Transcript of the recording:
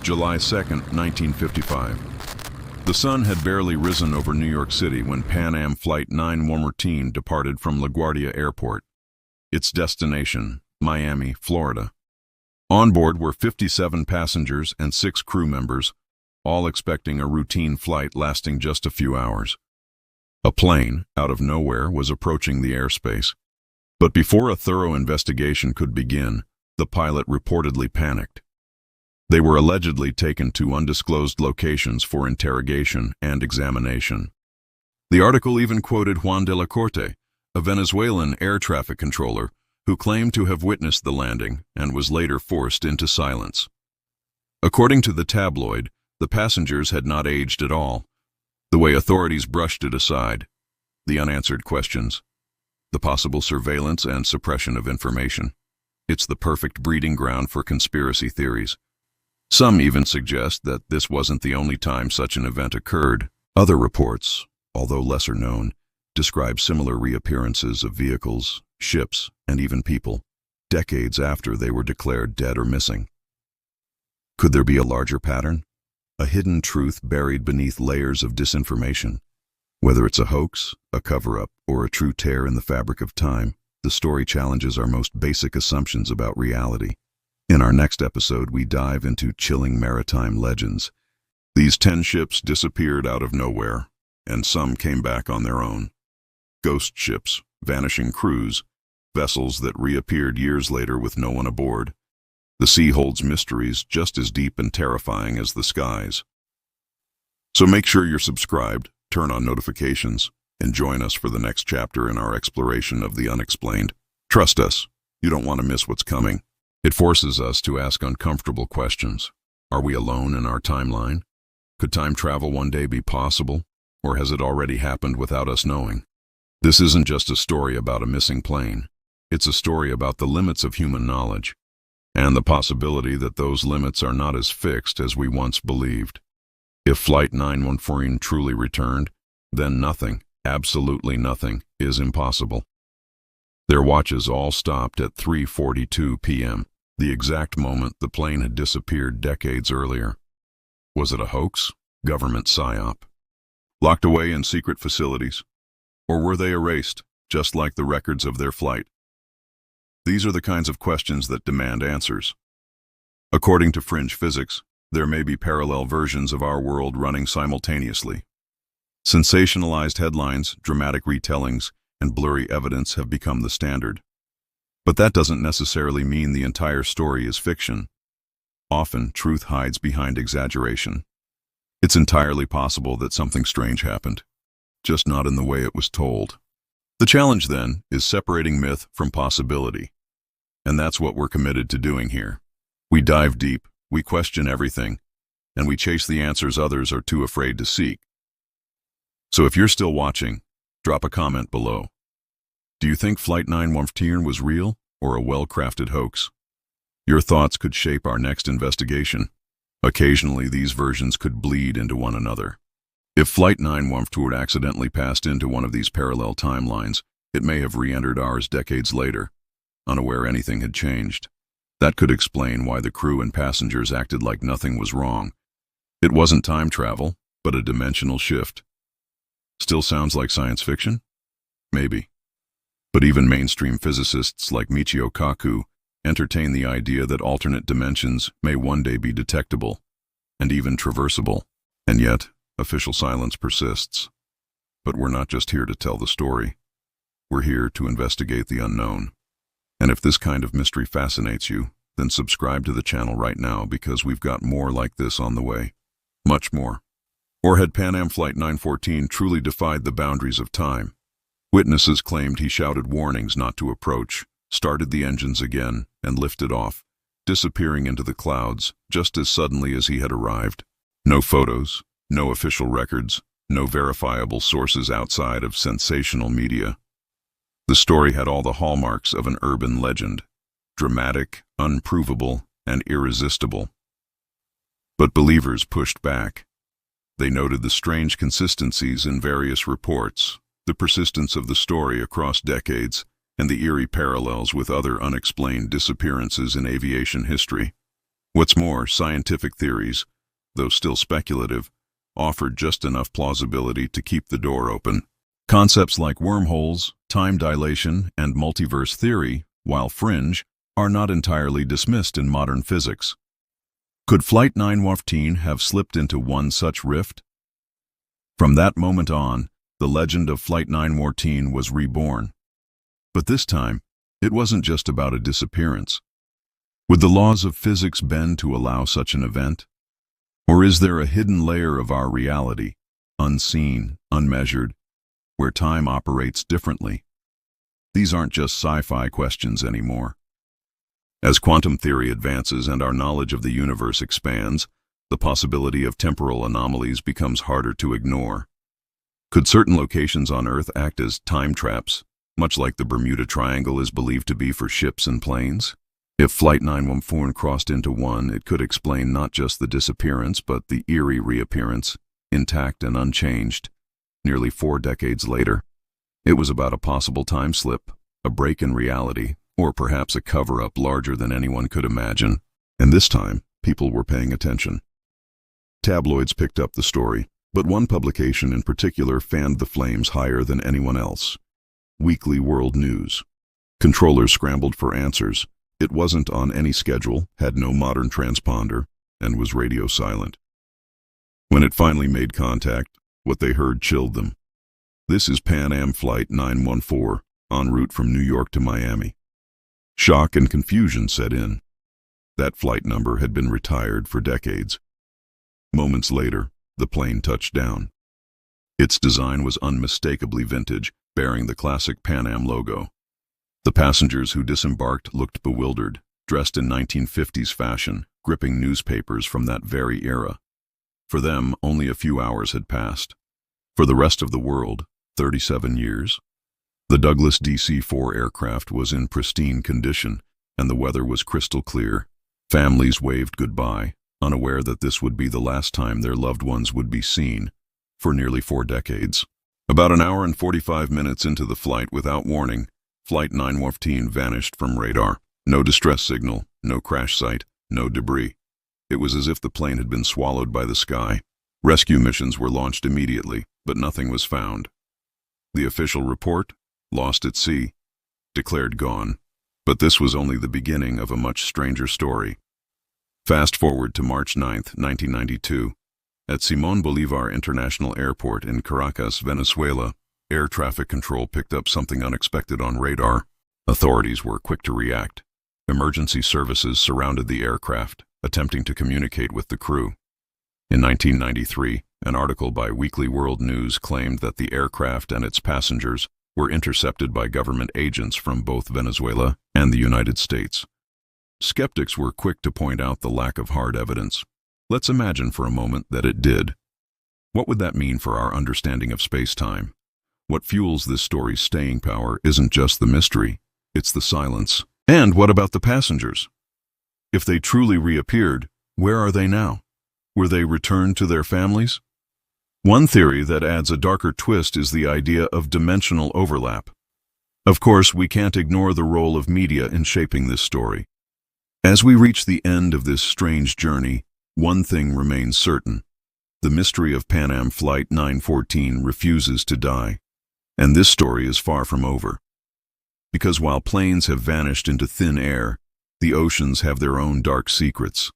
July 2nd, 1955. The sun had barely risen over New York City when Pan Am Flight 914 departed from LaGuardia Airport, its destination, Miami, Florida. On board were 57 passengers and 6 crew members, all expecting a routine flight lasting just a few hours. A plane, out of nowhere, was approaching the airspace. But before a thorough investigation could begin, the pilot reportedly panicked. They were allegedly taken to undisclosed locations for interrogation and examination. The article even quoted Juan de la Corte, a Venezuelan air traffic controller, who claimed to have witnessed the landing and was later forced into silence. According to the tabloid, the passengers had not aged at all, the way authorities brushed it aside, the unanswered questions, the possible surveillance and suppression of information. It's the perfect breeding ground for conspiracy theories. Some even suggest that this wasn't the only time such an event occurred. Other reports, although lesser known, describe similar reappearances of vehicles, ships, and even people, decades after they were declared dead or missing. Could there be a larger pattern? A hidden truth buried beneath layers of disinformation? Whether it's a hoax, a cover-up, or a true tear in the fabric of time, the story challenges our most basic assumptions about reality. In our next episode, we dive into chilling maritime legends. These 10 ships disappeared out of nowhere, and some came back on their own. Ghost ships, vanishing crews, vessels that reappeared years later with no one aboard. The sea holds mysteries just as deep and terrifying as the skies. So make sure you're subscribed, turn on notifications, and join us for the next chapter in our exploration of the unexplained. Trust us, you don't want to miss what's coming. It forces us to ask uncomfortable questions. Are we alone in our timeline? Could time travel one day be possible, or has it already happened without us knowing? This isn't just a story about a missing plane. It's a story about the limits of human knowledge, and the possibility that those limits are not as fixed as we once believed. If Flight 914 truly returned, then nothing, absolutely nothing, is impossible. Their watches all stopped at 3:42 p.m., the exact moment the plane had disappeared decades earlier. Was it a hoax? Government psyop? Locked away in secret facilities? Or were they erased, just like the records of their flight? These are the kinds of questions that demand answers. According to fringe physics, there may be parallel versions of our world running simultaneously. Sensationalized headlines, dramatic retellings, and blurry evidence have become the standard. But that doesn't necessarily mean the entire story is fiction. Often, truth hides behind exaggeration. It's entirely possible that something strange happened, just not in the way it was told. The challenge, then, is separating myth from possibility. And that's what we're committed to doing here. We dive deep, we question everything, and we chase the answers others are too afraid to seek. So if you're still watching, drop a comment below. Do you think Flight 914 was real or a well-crafted hoax? Your thoughts could shape our next investigation. Occasionally, these versions could bleed into one another. If Flight 914 accidentally passed into one of these parallel timelines, it may have re-entered ours decades later, unaware anything had changed. That could explain why the crew and passengers acted like nothing was wrong. It wasn't time travel, but a dimensional shift. Still sounds like science fiction? Maybe. But even mainstream physicists like Michio Kaku entertain the idea that alternate dimensions may one day be detectable, and even traversable. And yet, official silence persists. But we're not just here to tell the story. We're here to investigate the unknown. And if this kind of mystery fascinates you, then subscribe to the channel right now because we've got more like this on the way. Much more. Or had Pan Am Flight 914 truly defied the boundaries of time? Witnesses claimed he shouted warnings not to approach, started the engines again, and lifted off, disappearing into the clouds just as suddenly as he had arrived. No photos, no official records, no verifiable sources outside of sensational media. The story had all the hallmarks of an urban legend: dramatic, unprovable, and irresistible. But believers pushed back. They noted the strange consistencies in various reports, the persistence of the story across decades, and the eerie parallels with other unexplained disappearances in aviation history. What's more, scientific theories, though still speculative, offered just enough plausibility to keep the door open. Concepts like wormholes, time dilation, and multiverse theory, while fringe, are not entirely dismissed in modern physics. Could Flight 914 have slipped into one such rift? From that moment on, the legend of Flight 914 was reborn. But this time, it wasn't just about a disappearance. Would the laws of physics bend to allow such an event? Or is there a hidden layer of our reality, unseen, unmeasured, where time operates differently? These aren't just sci-fi questions anymore. As quantum theory advances and our knowledge of the universe expands, the possibility of temporal anomalies becomes harder to ignore. Could certain locations on Earth act as time traps, much like the Bermuda Triangle is believed to be for ships and planes? If Flight 914 crossed into one, it could explain not just the disappearance, but the eerie reappearance, intact and unchanged, nearly 4 decades later. It was about a possible time slip, a break in reality, or perhaps a cover-up larger than anyone could imagine. And this time, people were paying attention. Tabloids picked up the story, but one publication in particular fanned the flames higher than anyone else. Weekly World News. Controllers scrambled for answers. It wasn't on any schedule, had no modern transponder, and was radio silent. When it finally made contact, what they heard chilled them. This is Pan Am Flight 914, en route from New York to Miami. Shock and confusion set in. That flight number had been retired for decades. Moments later, the plane touched down. Its design was unmistakably vintage, bearing the classic Pan Am logo. The passengers who disembarked looked bewildered, dressed in 1950s fashion, gripping newspapers from that very era. For them, only a few hours had passed. For the rest of the world, 37 years. The Douglas DC-4 aircraft was in pristine condition, and the weather was crystal clear. Families waved goodbye, unaware that this would be the last time their loved ones would be seen, for nearly 4 decades. About an hour and 45 minutes into the flight, without warning, Flight 914 vanished from radar. No distress signal, no crash site, no debris. It was as if the plane had been swallowed by the sky. Rescue missions were launched immediately, but nothing was found. The official report, lost at sea, declared gone. But this was only the beginning of a much stranger story. Fast forward to March 9, 1992. At Simón Bolívar International Airport in Caracas, Venezuela, air traffic control picked up something unexpected on radar. Authorities were quick to react. Emergency services surrounded the aircraft, attempting to communicate with the crew. In 1993, an article by Weekly World News claimed that the aircraft and its passengers were intercepted by government agents from both Venezuela and the United States. Skeptics were quick to point out the lack of hard evidence. Let's imagine for a moment that it did. What would that mean for our understanding of space-time? What fuels this story's staying power isn't just the mystery, it's the silence. And what about the passengers? If they truly reappeared, where are they now? Were they returned to their families? One theory that adds a darker twist is the idea of dimensional overlap. Of course, we can't ignore the role of media in shaping this story. As we reach the end of this strange journey, one thing remains certain. The mystery of Pan Am Flight 914 refuses to die. And this story is far from over. Because while planes have vanished into thin air, the oceans have their own dark secrets.